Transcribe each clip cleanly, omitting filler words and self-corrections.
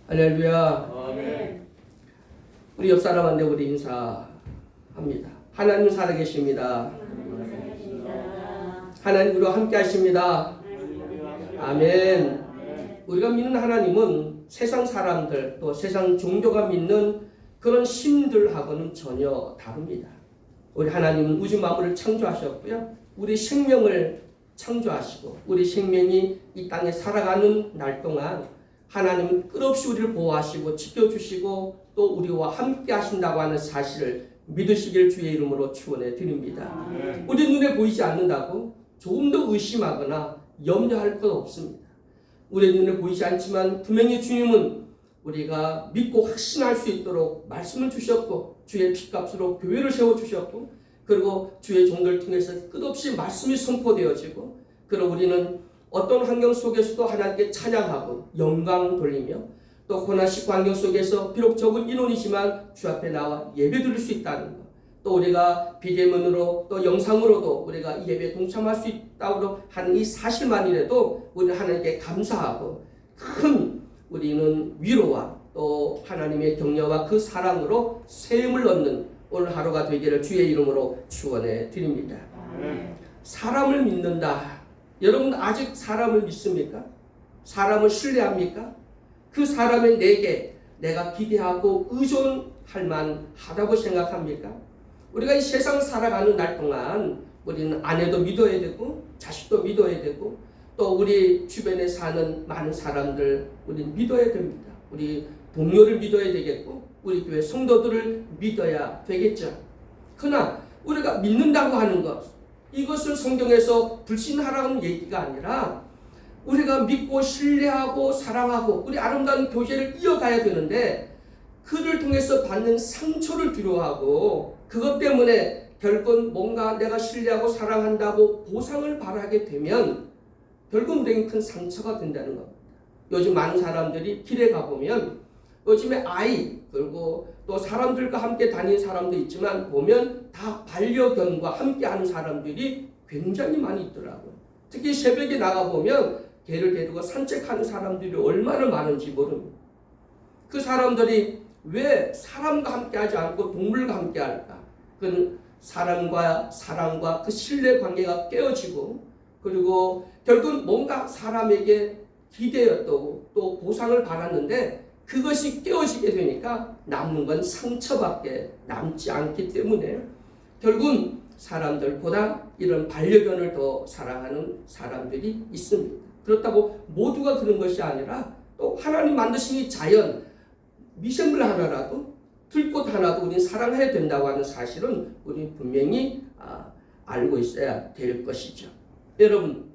할렐루야. 아멘. 우리 옆 사람한테 우리 인사합니다. 하나님 살아계십니다. 하나님 우리와 함께 하십니다. 아멘. 우리가 믿는 하나님은 세상 사람들 또 세상 종교가 믿는 그런 신들하고는 전혀 다릅니다. 우리 하나님은 우주 만물을 창조하셨고요. 우리 생명을 창조하시고 우리 생명이 이 땅에 살아가는 날 동안 하나님은 끝없이 우리를 보호하시고 지켜주시고 또 우리와 함께 하신다고 하는 사실을 믿으시길 주의 이름으로 축원해 드립니다. 우리 눈에 보이지 않는다고 조금 더 의심하거나 염려할 것 없습니다. 우리 눈에 보이지 않지만 분명히 주님은 우리가 믿고 확신할 수 있도록 말씀을 주셨고 주의 피값으로 교회를 세워주셨고 그리고 주의 종들을 통해서 끝없이 말씀이 선포되어지고 그리고 우리는 어떤 환경 속에서도 하나님께 찬양하고 영광 돌리며 또 고난식 환경 속에서 비록 적은 인원이지만 주 앞에 나와 예배 드릴 수 있다는 것. 또 우리가 비대면으로 또 영상으로도 우리가 이 예배에 동참할 수 있다고 하는 이 사실만이라도 우리는 하나님께 감사하고 큰 우리는 위로와 또 하나님의 격려와 그 사랑으로 세움을 얻는 오늘 하루가 되기를 주의 이름으로 축원해 드립니다. 사람을 믿는다. 여러분 아직 사람을 믿습니까? 사람을 신뢰합니까? 그 사람의 내게 내가 기대하고 의존할 만하다고 생각합니까? 우리가 이 세상 살아가는 날 동안 우리는 아내도 믿어야 되고 자식도 믿어야 되고 또 우리 주변에 사는 많은 사람들 우리는 믿어야 됩니다. 우리 동료를 믿어야 되겠고 우리 교회 성도들을 믿어야 되겠죠. 그러나 우리가 믿는다고 하는 것 이것을 성경에서 불신하라는 얘기가 아니라 우리가 믿고 신뢰하고 사랑하고 우리 아름다운 교제를 이어가야 되는데 그를 통해서 받는 상처를 두려워하고 그것 때문에 결국 뭔가 내가 신뢰하고 사랑한다고 보상을 바라게 되면 결국 우리에게 큰 상처가 된다는 겁니다. 요즘 많은 사람들이 길에 가보면 요즘에 아이 그리고 또 사람들과 함께 다니는 사람도 있지만 보면 다 반려견과 함께 하는 사람들이 굉장히 많이 있더라고요. 특히 새벽에 나가보면 개를 데리고 산책하는 사람들이 얼마나 많은지 모릅니다. 그 사람들이 왜 사람과 함께 하지 않고 동물과 함께 할까? 그 사람과 사랑과 그 신뢰 관계가 깨어지고 그리고 결국 뭔가 사람에게 기대였고 또 보상을 받았는데 그것이 깨어지게 되니까 남는 건 상처밖에 남지 않기 때문에 결국 사람들보다 이런 반려견을 더 사랑하는 사람들이 있습니다. 그렇다고 모두가 그런 것이 아니라 또 하나님 만드신 이 자연 미생물 하나라도 들꽃 하나도 우리는 사랑해야 된다고 하는 사실은 우리 분명히 알고 있어야 될 것이죠. 여러분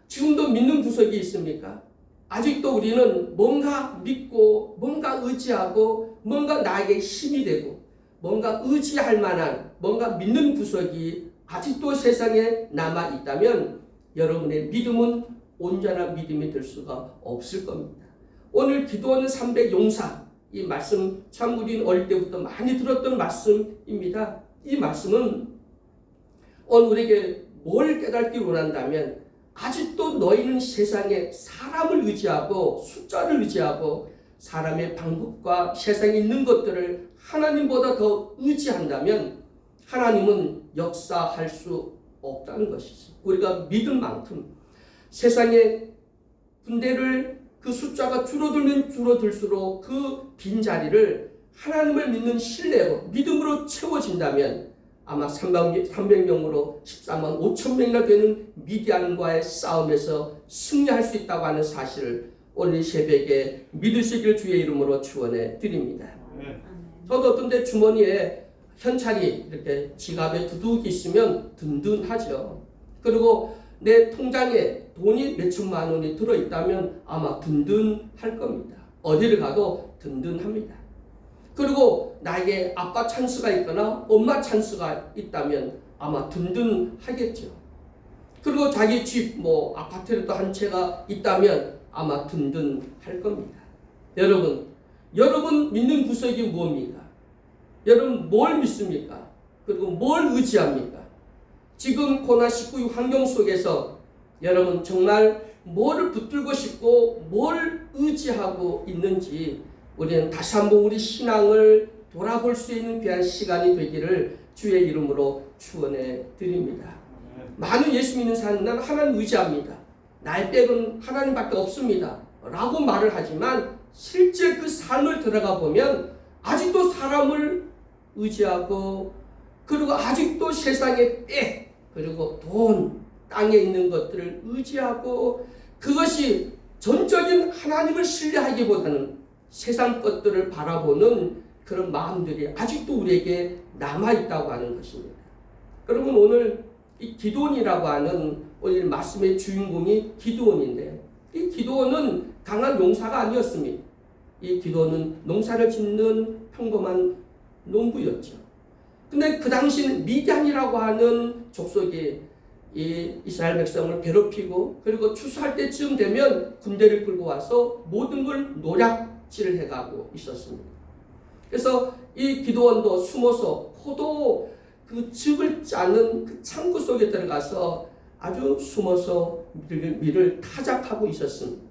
지금도 믿는 구석이 있습니까? 아직도 우리는 뭔가 믿고 뭔가 의지하고 뭔가 나에게 힘이 되고 뭔가 의지할 만한 뭔가 믿는 구석이 아직도 세상에 남아 있다면 여러분의 믿음은 온전한 믿음이 될 수가 없을 겁니다. 오늘 기도원 300 용사 이 말씀 참 우리는 어릴 때부터 많이 들었던 말씀입니다. 이 말씀은 오늘 우리에게 뭘 깨닫기 원한다면 아직도 너희는 세상에 사람을 의지하고 숫자를 의지하고 사람의 방법과 세상에 있는 것들을 하나님보다 더 의지한다면 하나님은 역사할 수 없다는 것이죠. 우리가 믿은 만큼 세상의 군대를 그 숫자가 줄어들면 줄어들수록 그 빈자리를 하나님을 믿는 신뢰로 믿음으로 채워진다면 아마 300명으로 14만 5천 명이나 되는 미디안과의 싸움에서 승리할 수 있다고 하는 사실을 오늘 새벽에 믿으시길 주의 이름으로 축원해 드립니다. 저도 어떤 때 주머니에 현찰이 이렇게 지갑에 두둑이 있으면 든든하죠. 그리고 내 통장에 돈이 몇천만 원이 들어있다면 아마 든든할 겁니다. 어디를 가도 든든합니다. 그리고 나에게 아빠 찬스가 있거나 엄마 찬스가 있다면 아마 든든하겠죠. 그리고 자기 집, 아파트라도 한 채가 있다면 아마 든든할 겁니다. 여러분 믿는 구석이 무엇입니까? 여러분 뭘 믿습니까? 그리고 뭘 의지합니까? 지금 코로나19 환경 속에서 여러분 정말 뭐를 붙들고 싶고 뭘 의지하고 있는지 우리는 다시 한번 우리 신앙을 돌아볼 수 있는 귀한 시간이 되기를 주의 이름으로 축원해 드립니다. 많은 예수 믿는 사람은 나는 하나님 의지합니다. 나의 백은 하나님밖에 없습니다. 라고 말을 하지만 실제 그 삶을 들어가 보면 아직도 사람을 의지하고 그리고 아직도 세상의 백 그리고 돈, 땅에 있는 것들을 의지하고 그것이 전적인 하나님을 신뢰하기보다는 세상 것들을 바라보는 그런 마음들이 아직도 우리에게 남아있다고 하는 것입니다. 그러면 오늘 이 기드온이라고 하는 오늘 말씀의 주인공이 기드온인데 이 기드온은 강한 용사가 아니었습니다. 이 기드온은 농사를 짓는 평범한 농부였죠. 근데 그 당시는 미디안이라고 하는 족속이 이 이스라엘 백성을 괴롭히고 그리고 추수할 때쯤 되면 군대를 끌고 와서 모든 걸 노략질을 해가고 있었습니다. 그래서 이 기드온도 숨어서 포도 그 즙을 짜는 그 창고 속에 들어가서 아주 숨어서 밀을 타작하고 있었습니다.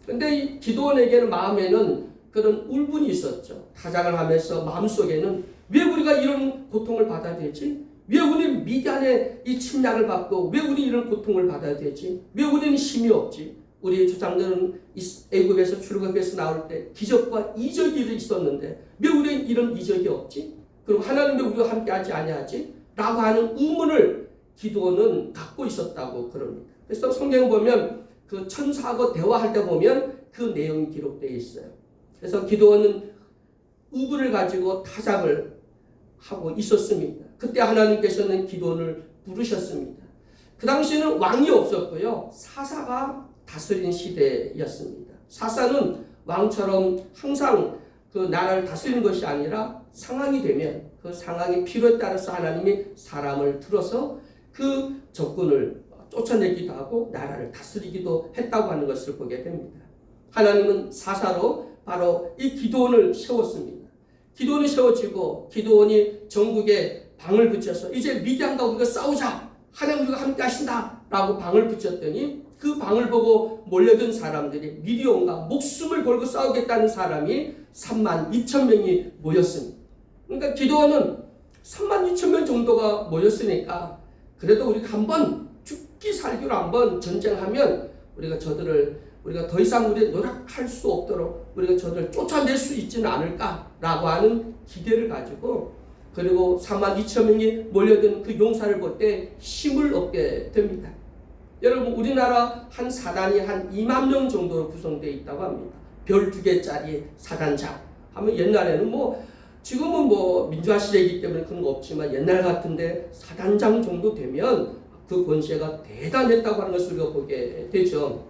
근데 이 기드온에게는 마음에는 그런 울분이 있었죠. 타작을 하면서 마음속에는 왜 우리가 이런 고통을 받아야 되지? 왜 우리는 미디안의 이 침략을 받고 왜 우리 이런 고통을 받아야 되지? 왜 우리는 힘이 없지? 우리 조상들은 애굽에서 출애굽에서 나올 때 기적과 이적이 있었는데 왜 우리는 이런 이적이 없지? 그리고 하나님 왜 우리와 함께하지 아니하지? 라고 하는 의문을 기드온은 갖고 있었다고 그럽니다. 그래서 성경 보면 그 천사하고 대화할 때 보면 그 내용이 기록되어 있어요. 그래서 기드온은 의분을 가지고 타작을 하고 있었습니다. 그때 하나님께서는 기드온을 부르셨습니다. 그 당시에는 왕이 없었고요. 사사가 다스린 시대였습니다. 사사는 왕처럼 항상 그 나라를 다스리는 것이 아니라 상황이 되면 그 상황의 필요에 따라서 하나님이 사람을 들어서 그 적군을 쫓아내기도 하고 나라를 다스리기도 했다고 하는 것을 보게 됩니다. 하나님은 사사로 바로 이 기드온을 세웠습니다. 기드온이 세워지고 기드온이 전국에 방을 붙여서 이제 미디안과 우리가 싸우자. 하나님 우리가 함께 하신다. 라고 방을 붙였더니 그 방을 보고 몰려든 사람들이 미디온과 목숨을 걸고 싸우겠다는 사람이 32,000명이 모였습니다. 그러니까 기드온은 32,000명 정도가 모였으니까 그래도 우리가 한번 죽기 살기로 한번 전쟁하면 우리가 더 이상 우리 노력할 수 없도록 우리가 저들을 쫓아낼 수 있지는 않을까라고 하는 기대를 가지고 그리고 32,000명이 몰려든 그 용사를 볼 때 힘을 얻게 됩니다. 여러분 우리나라 한 사단이 한 2만 명 정도로 구성되어 있다고 합니다. 별 2개짜리 사단장 하면 옛날에는 지금은 민주화 시대이기 때문에 그런 거 없지만 옛날 같은데 사단장 정도 되면 그 권세가 대단했다고 하는 것을 우리가 보게 되죠.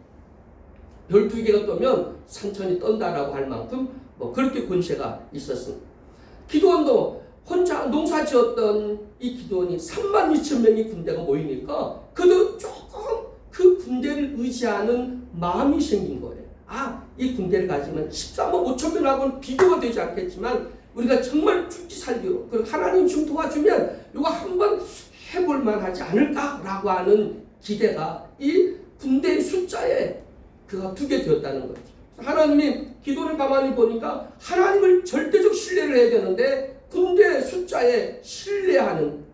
별 2개가 떠면 산천이 떤다라고 할 만큼 그렇게 권세가 있었습니다. 기드온도 혼자 농사 지었던 이 기드온이 32,000명의 군대가 모이니까 그도 조금 그 군대를 의지하는 마음이 생긴 거예요. 이 군대를 가지면 13만 5천 명하고는 비교가 되지 않겠지만 우리가 정말 죽기 살기로 그리고 하나님 좀 도와주면 이거 한번 해볼 만하지 않을까라고 하는 기대가 이 군대의 숫자에 그가 두게 되었다는 거죠. 하나님이 기도를 가만히 보니까 하나님을 절대적 신뢰를 해야 되는데 군대 숫자에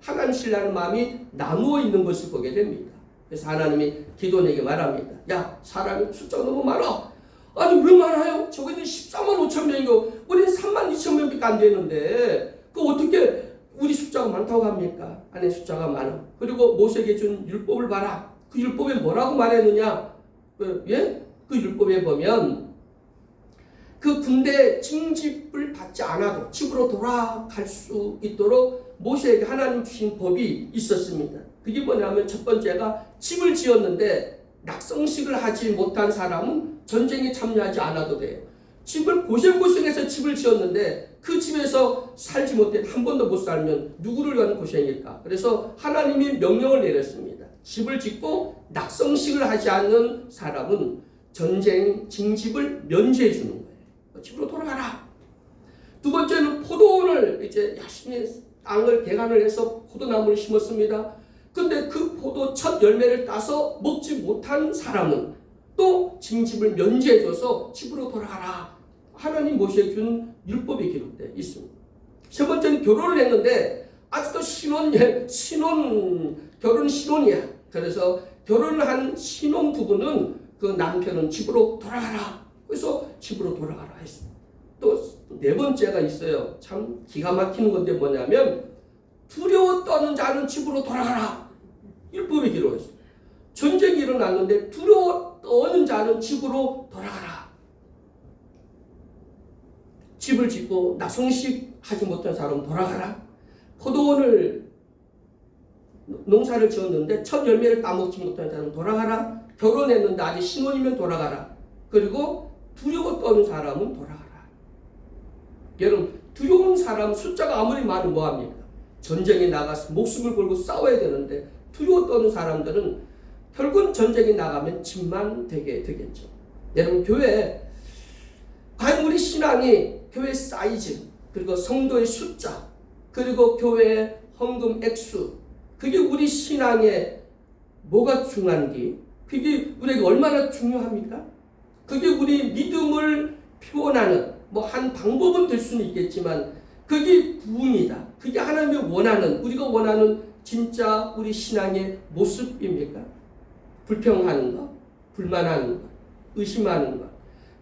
하나님 신뢰하는 마음이 나누어 있는 것을 보게 됩니다. 그래서 하나님이 기도에게 말합니다. 야, 사람이 숫자가 너무 많아. 아니 왜 많아요? 저거는 14만 5천 명이고 우리는 3만 2천 명밖에 안 되는데 그 어떻게 우리 숫자가 많다고 합니까? 아니 숫자가 많아. 그리고 모세에게 준 율법을 봐라. 그 율법에 뭐라고 말했느냐? 그 율법에 보면 그 군대 징집을 받지 않아도 집으로 돌아갈 수 있도록 모세에게 하나님 주신 법이 있었습니다. 그게 뭐냐면 첫 번째가 집을 지었는데 낙성식을 하지 못한 사람은 전쟁에 참여하지 않아도 돼요. 집을 고생해서 집을 지었는데 그 집에서 살지 못해 한 번도 못 살면 누구를 위한 고생일까? 그래서 하나님이 명령을 내렸습니다. 집을 짓고 낙성식을 하지 않는 사람은 전쟁 징집을 면제해 주는 거예요. 집으로 돌아가라. 두 번째는 포도원을 이제 열심히 땅을 개간을 해서 포도나무를 심었습니다. 근데 그 포도 첫 열매를 따서 먹지 못한 사람은 또 징집을 면제해줘서 집으로 돌아가라. 하나님 모세에게 준 율법이 기록되어 있습니다. 세 번째는 결혼을 했는데 아직도 결혼 신혼이야. 그래서 결혼을 한 신혼 부부는 그 남편은 집으로 돌아가라. 그래서 집으로 돌아가라 했습니다. 또 네 번째가 있어요. 참 기가 막히는 건데 뭐냐면 두려워 떠는 자는 집으로 돌아가라. 율법이 기록했어요. 전쟁이 일어났는데 두려워 떠는 자는 집으로 돌아가라. 집을 짓고 나성식 하지 못한 사람은 돌아가라. 포도원을 농사를 지었는데 첫 열매를 따먹지 못한 사람은 돌아가라. 결혼했는데 아직 신혼이면 돌아가라. 그리고 두려워 떠는 사람은 돌아가라. 여러분, 두려운 사람 숫자가 아무리 많으면 뭐합니까? 전쟁에 나가서 목숨을 걸고 싸워야 되는데 두려워 떠는 사람들은 결국은 전쟁에 나가면 집만 되게 되겠죠. 여러분, 교회 과연 우리 신앙이 교회 사이즈, 그리고 성도의 숫자, 그리고 교회 헌금 액수, 그게 우리 신앙에 뭐가 중요한지, 그게 우리에게 얼마나 중요합니까? 그게 우리 믿음을 표현하는 한 방법은 될 수는 있겠지만 그게 부흥이다. 그게 하나님이 원하는, 우리가 원하는 진짜 우리 신앙의 모습입니까? 불평하는 것, 불만하는 것, 의심하는 것,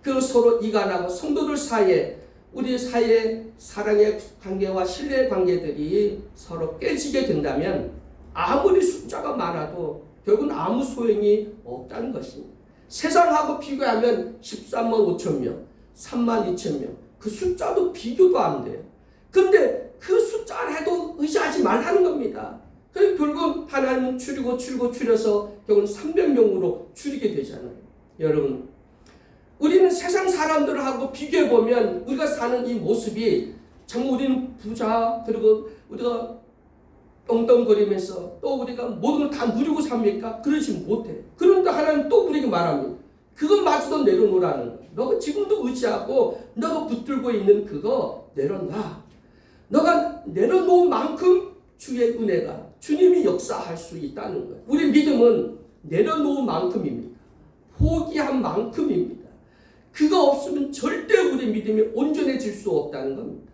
그 서로 이간하고 성도들 사이에, 우리 사이의 사랑의 관계와 신뢰의 관계들이 서로 깨지게 된다면 아무리 숫자가 많아도 결국은 아무 소용이 없다는 것입니다. 세상하고 비교하면 13만 5천 명, 3만 2천 명, 그 숫자도 비교도 안 돼요. 그런데 그 숫자를 해도 의지하지 말라는 겁니다. 그래서 결국은 하나님은 줄여서 결국은 300명으로 줄이게 되잖아요. 여러분, 우리는 세상 사람들하고 비교해보면 우리가 사는 이 모습이 정말 우리는 부자, 그리고 우리가 떵떵거리면서 또 우리가 모든 걸 다 누리고 삽니까? 그러지 못해. 그런데 하나님 또 우리에게 말합니다. 그것마저도 내려놓으라는 거야. 너가 지금도 의지하고 너가 붙들고 있는 그거 내려놔. 너가 내려놓은 만큼 주의 은혜가, 주님이 역사할 수 있다는 거예요. 우리 믿음은 내려놓은 만큼입니다. 포기한 만큼입니다. 그거 없으면 절대 우리 믿음이 온전해질 수 없다는 겁니다.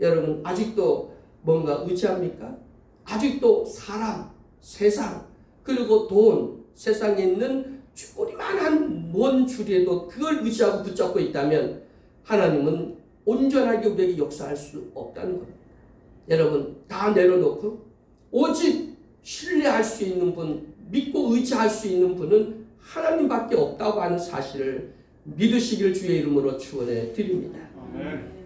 여러분, 아직도 뭔가 의지합니까? 아직도 사람, 세상, 그리고 돈, 세상에 있는 꼬리만한 먼 줄에도 그걸 의지하고 붙잡고 있다면 하나님은 온전하게 우리에게 역사할 수 없다는 겁니다. 여러분, 다 내려놓고 오직 신뢰할 수 있는 분, 믿고 의지할 수 있는 분은 하나님밖에 없다고 하는 사실을 믿으시길 주의 이름으로 축원해 드립니다.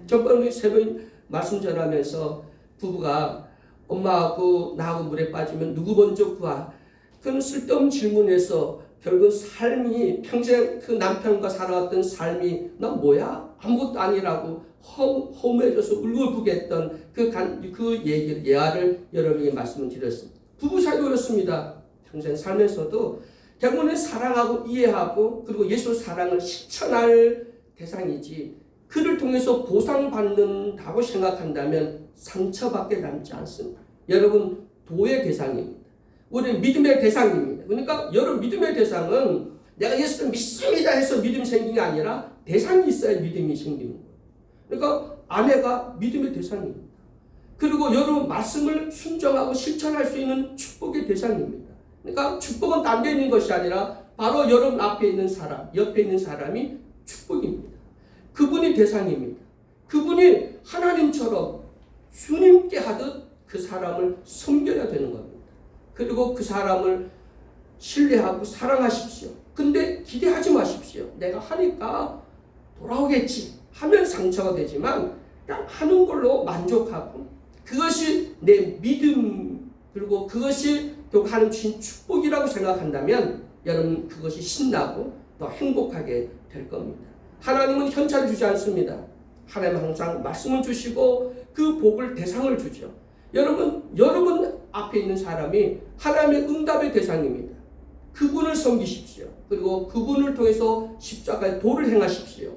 저번에 새벽 말씀 전하면서 부부가 엄마하고 나하고 물에 빠지면 누구 먼저 구하? 그런 쓸데없는 질문에서 결국 삶이 평생 그 남편과 살아왔던 삶이 나 뭐야? 아무것도 아니라고 허무해져서 울고불게 했던 그 얘기를, 예화를 여러분에게 말씀을 드렸습니다. 부부 사이도 그렇습니다. 평생 살면서도 결국은 사랑하고 이해하고 그리고 예수 사랑을 실천할 대상이지 그를 통해서 보상받는다고 생각한다면 상처밖에 남지 않습니다. 여러분, 도의 대상입니다. 우리 믿음의 대상입니다. 그러니까 여러분, 믿음의 대상은 내가 예수를 믿습니다 해서 믿음이 생긴 게 아니라 대상이 있어야 믿음이 생기는 거예요. 그러니까 아내가 믿음의 대상입니다. 그리고 여러분, 말씀을 순종하고 실천할 수 있는 축복의 대상입니다. 그러니까 축복은 딴 데 있는 것이 아니라 바로 여러분 앞에 있는 사람, 옆에 있는 사람이 축복입니다. 그분이 대상입니다. 그분이 하나님처럼 주님께 하듯 그 사람을 섬겨야 되는 겁니다. 그리고 그 사람을 신뢰하고 사랑하십시오. 근데 기대하지 마십시오. 내가 하니까 돌아오겠지 하면 상처가 되지만 그냥 하는 걸로 만족하고 그것이 내 믿음, 그리고 그것이 결국 하나님 주신 축복이라고 생각한다면 여러분, 그것이 신나고 더 행복하게 될 겁니다. 하나님은 현찰을 주지 않습니다. 하나님은 항상 말씀을 주시고 그 복을 대상을 주죠. 여러분 앞에 있는 사람이 하나님의 응답의 대상입니다. 그분을 섬기십시오. 그리고 그분을 통해서 십자가의 도를 행하십시오.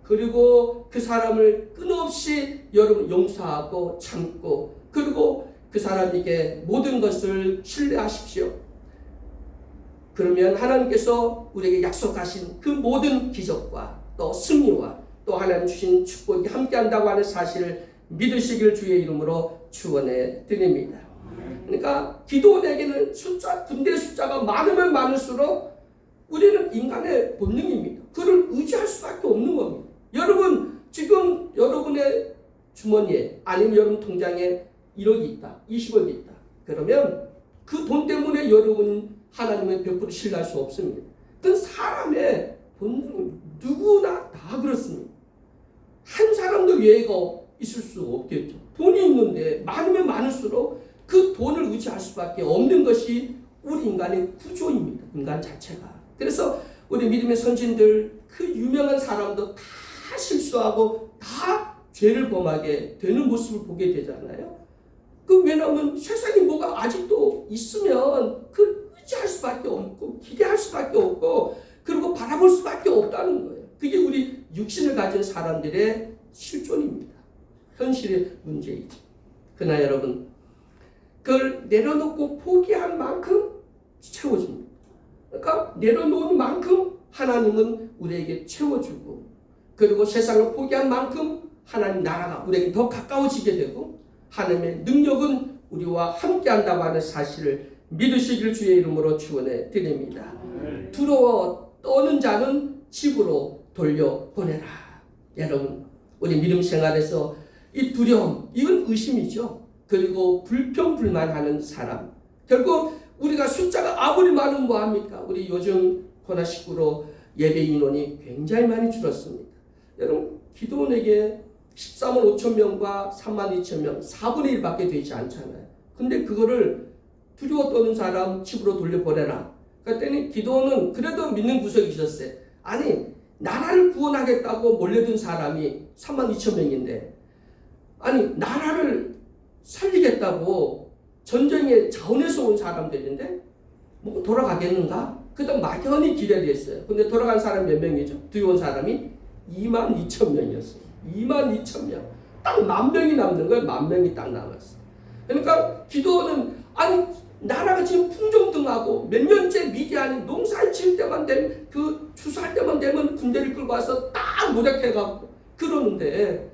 그리고 그 사람을 끊임없이 여러분 용서하고 참고 그리고 그 사람에게 모든 것을 신뢰하십시오. 그러면 하나님께서 우리에게 약속하신 그 모든 기적과 또 승리와 또 하나님 주신 축복이 함께한다고 하는 사실을 믿으시길 주의 이름으로 축원해 드립니다. 그러니까 기도원에게는 군대 숫자가 많으면 많을수록 우리는 인간의 본능입니다. 그를 의지할 수밖에 없는 겁니다. 여러분 지금 여러분의 주머니에 아니면 여러분 통장에 1억이 있다, 20억이 있다. 그러면 그 돈 때문에 여러분 하나님의 100% 신뢰할 수 없습니다. 그건 사람의 본능입니다. 누구나 다 그렇습니다. 한 사람도 예외가 있을 수 없겠죠. 돈이 있는데 많으면 많을수록 그 돈을 의지할 수밖에 없는 것이 우리 인간의 구조입니다. 인간 자체가. 그래서 우리 믿음의 선진들 그 유명한 사람도 다 실수하고 다 죄를 범하게 되는 모습을 보게 되잖아요. 왜냐하면 세상에 뭐가 아직도 있으면 그 의지할 수밖에 없고 기대할 수밖에 없고 그리고 바라볼 수밖에 없다는 거예요. 그게 우리 육신을 가진 사람들의 실존입니다. 현실의 문제이죠. 그러나 여러분 그걸 내려놓고 포기한 만큼 채워줍니다. 그러니까 내려놓은 만큼 하나님은 우리에게 채워주고 그리고 세상을 포기한 만큼 하나님 나라가 우리에게 더 가까워지게 되고 하나님의 능력은 우리와 함께한다고 하는 사실을 믿으시길 주의 이름으로 축원해 드립니다. 두려워 떠는 자는 집으로 돌려보내라. 여러분 우리 믿음 생활에서 이 두려움 이건 의심이죠. 그리고 불평불만하는 사람 결국 우리가 숫자가 아무리 많으면 뭐합니까? 우리 요즘 코로나19로 예배 인원이 굉장히 많이 줄었습니다. 여러분 기도원에게 13만 5천 명과 3만 2천 명 4분의 1밖에 되지 않잖아요. 근데 그거를 두려워 떠는 사람 집으로 돌려보내라. 그랬더니 기도원은 그래도 믿는 구석이 있었어요. 아니 나라를 구원하겠다고 몰려든 사람이 3만 2천 명인데 아니 나라를 살리겠다고 전쟁의 자원에서 온 사람들인데 뭐 돌아가겠는가? 그다음 막연히 기대를 했어요. 근데 돌아간 사람 몇 명이죠? 두려운 사람이 2만 2천 명이었어요. 2만 2천 명. 딱 10,000명이 남는 거예요. 10,000명이 딱 남았어요. 그러니까 기도는 아니 나라가 지금 풍종등하고 몇 년째 미디안이 농사 지을 때만 되면 그 추수할 때만 되면 군대를 끌고 와서 딱 무력해갖고 그러는데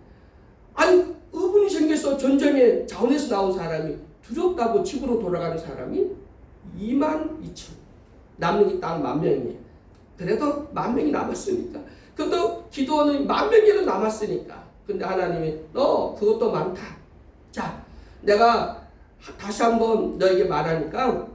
아니 의문이 생겨서 전쟁에 자원에서 나온 사람이 두렵다고 집으로 돌아가는 사람이 2만 2천 남는 게 딱 10,000명이에요. 그래도 10,000명이 남았으니까 그래도 기도원은 10,000명이라도 남았으니까 근데 하나님이 너 그것도 많다. 자 내가 다시 한번 너에게 말하니까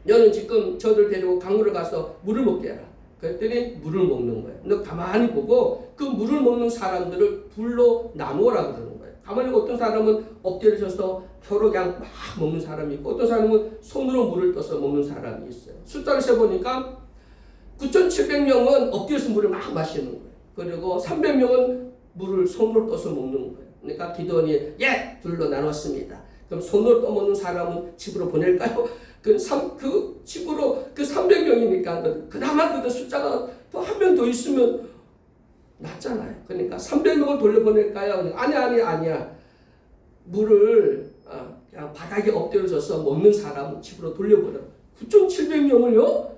너는 지금 저들 데리고 강물을 가서 물을 먹게 해라. 그랬더니 물을 먹는 거예요. 너 가만히 보고 그 물을 먹는 사람들을 둘로 나누어라 그러는 거예요. 가만히 어떤 사람은 엎드려져서 혀로 그냥 막 먹는 사람이 있고 어떤 사람은 손으로 물을 떠서 먹는 사람이 있어요. 숫자를 세보니까 9,700명은 엎드려서 물을 막 마시는 거예요. 그리고 300명은 물을 손으로 떠서 먹는 거예요. 그러니까 기도원이 예! 둘로 나눴습니다. 그럼 손으로 떠먹는 사람은 집으로 보낼까요? 그 집으로 그 300명이니까 그나마 그 숫자가 또 한 명 더 있으면 낫잖아요. 그러니까 300명을 돌려보낼까요? 아니야. 물을 그냥 바닥에 엎드려져서 먹는 사람은 집으로 돌려보내. 9,700명을요?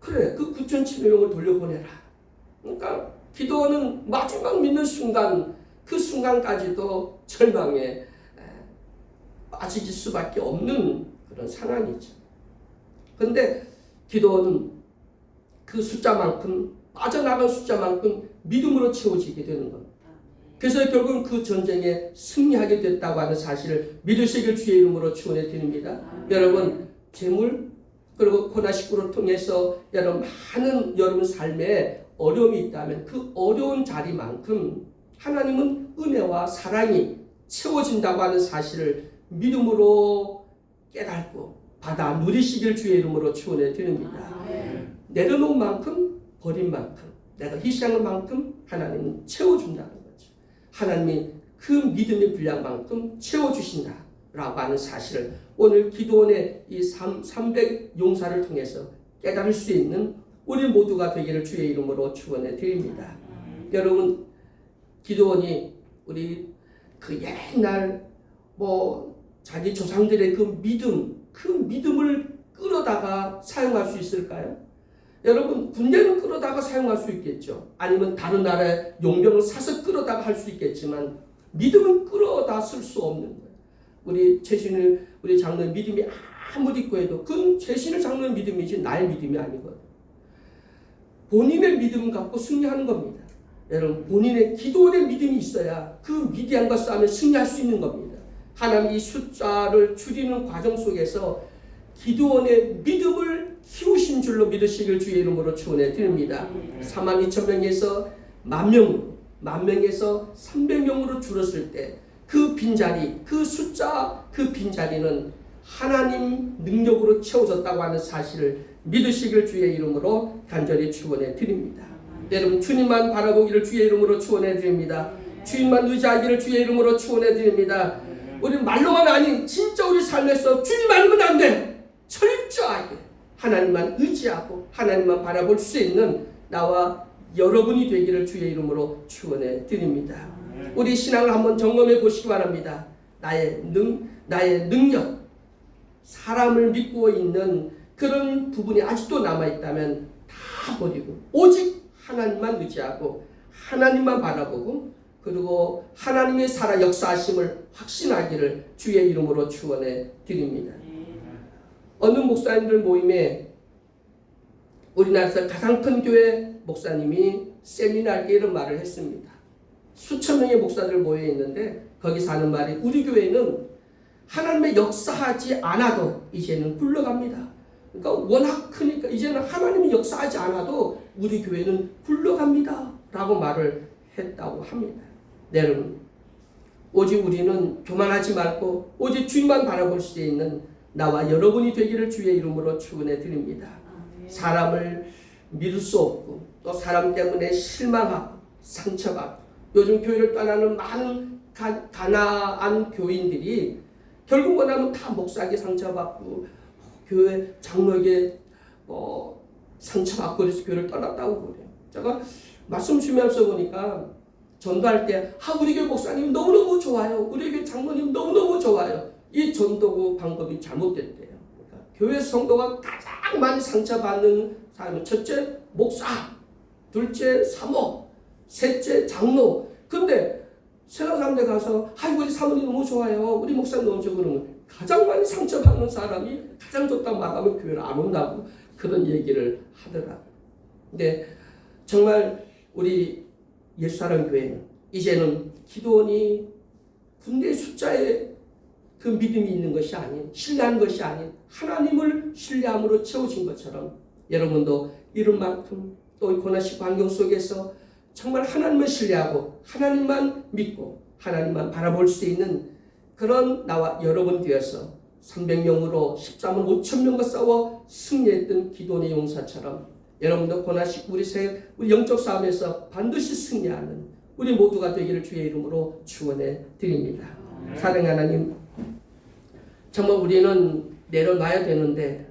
그래, 그 9,700명을 돌려보내라. 그러니까 기도는 마지막 믿는 순간, 그 순간까지도 절망에 빠질 수밖에 없는 그런 상황이죠. 그런데 기도는 그 숫자만큼, 빠져나간 숫자만큼 믿음으로 채워지게 되는 겁니다. 그래서 결국은 그 전쟁에 승리하게 됐다고 하는 사실을 믿으시길 주의 이름으로 축원해 드립니다. 여러분, 재물 그리고 코로나19를 통해서 많은 여러분 삶에 어려움이 있다면 그 어려운 자리만큼 하나님은 은혜와 사랑이 채워진다고 하는 사실을 믿음으로 깨닫고 받아 누리시길 주의 이름으로 축원해 드립니다. 내려놓은 만큼 버린 만큼 내가 희생한 만큼 하나님은 채워준다는 거죠. 하나님이 그 믿음의 분량만큼 채워주신다라고 하는 사실을 오늘 기도원의 이 300 용사를 통해서 깨달을 수 있는 우리 모두가 되기를 주의 이름으로 축원해 드립니다. 여러분 기도원이 우리 그 옛날 자기 조상들의 그 믿음을 끌어다가 사용할 수 있을까요? 여러분 군대는 끌어다가 사용할 수 있겠죠. 아니면 다른 나라의 용병을 사서 끌어다가 할 수 있겠지만 믿음은 끌어다 쓸 수 없는 거예요. 우리 장로의 믿음이 아무리 있고 해도 그건 최신을 장로의 믿음이지 나의 믿음이 아니거든요. 본인의 믿음 갖고 승리하는 겁니다. 여러분 본인의 기도원의 믿음이 있어야 그 위대한과 싸움에 승리할 수 있는 겁니다. 하나님이 숫자를 줄이는 과정 속에서 기도원의 믿음을 키우신 줄로 믿으시길 주의 이름으로 축원해 드립니다. 42,000명에서 10,000명에서 300명으로 줄었을 때 그 빈자리, 그 숫자, 그 빈자리는 하나님 능력으로 채워졌다고 하는 사실을 믿으시길 주의 이름으로 간절히 축원해 드립니다. 여러분 주님만 바라보기를 주의 이름으로 축원해 드립니다. 주님만 의지하기를 주의 이름으로 축원해 드립니다. 우리 말로만 아닌 진짜 우리 삶에서 주님 아니면 안 돼. 철저하게 하나님만 의지하고 하나님만 바라볼 수 있는 나와 여러분이 되기를 주의 이름으로 축원해 드립니다. 우리 신앙을 한번 점검해 보시기 바랍니다. 나의 능력, 사람을 믿고 있는 그런 부분이 아직도 남아있다면 다 버리고 오직 하나님만 의지하고 하나님만 바라보고 그리고 하나님의 살아 역사하심을 확신하기를 주의 이름으로 축원해 드립니다. 어느 목사님들 모임에 우리나라에서 가장 큰 교회 목사님이 세미나에 이런 말을 했습니다. 수천 명의 목사들 모여 있는데 거기서 하는 말이 우리 교회는 하나님의 역사하지 않아도 이제는 굴러갑니다. 그러니까 워낙 크니까 이제는 하나님이 역사하지 않아도 우리 교회는 굴러갑니다 라고 말을 했다고 합니다. 네, 여러분 오직 우리는 교만하지 말고 오직 주님만 바라볼 수 있는 나와 여러분이 되기를 주의 이름으로 축원해 드립니다. 사람을 믿을 수 없고 또 사람 때문에 실망하고 상처받고 요즘 교회를 떠나는 많은 가나안 교인들이 결국 뭐냐면 다 목사에게 상처받고 교회 장로에게 상처받고 그래서 교회를 떠났다고 그래요. 제가 말씀 주면서 보니까 전도할 때 우리 교회 목사님 너무너무 좋아요. 우리 교회 장로님 너무너무 좋아요. 이 전도 방법이 잘못됐대요. 그러니까 교회 성도가 가장 많이 상처받는 사람은 첫째 목사, 둘째 사모, 셋째 장로. 근데 세상 사람들 가서 우리 사모님 너무 좋아요. 우리 목사님 너무 좋고 그러면 가장 많이 상처받는 사람이 가장 좋다고 말하면 교회를 안 온다고 그런 얘기를 하더라고요. 근데 정말 우리 옛사람 교회는 이제는 기도원이 군대 숫자에 그 믿음이 있는 것이 아닌 신뢰하는 것이 아닌 하나님을 신뢰함으로 채워진 것처럼 여러분도 이런 만큼 또 고난시 환경 속에서 정말 하나님을 신뢰하고 하나님만 믿고 하나님만 바라볼 수 있는 그런 나와 여러분 되어서 300명으로 13만 5천 명과 싸워 승리했던 기도원의 용사처럼 여러분도 고난시 우리 영적 싸움에서 반드시 승리하는 우리 모두가 되기를 주의 이름으로 축원해 드립니다. 사랑하는 하나님, 정말 우리는 내려놔야 되는데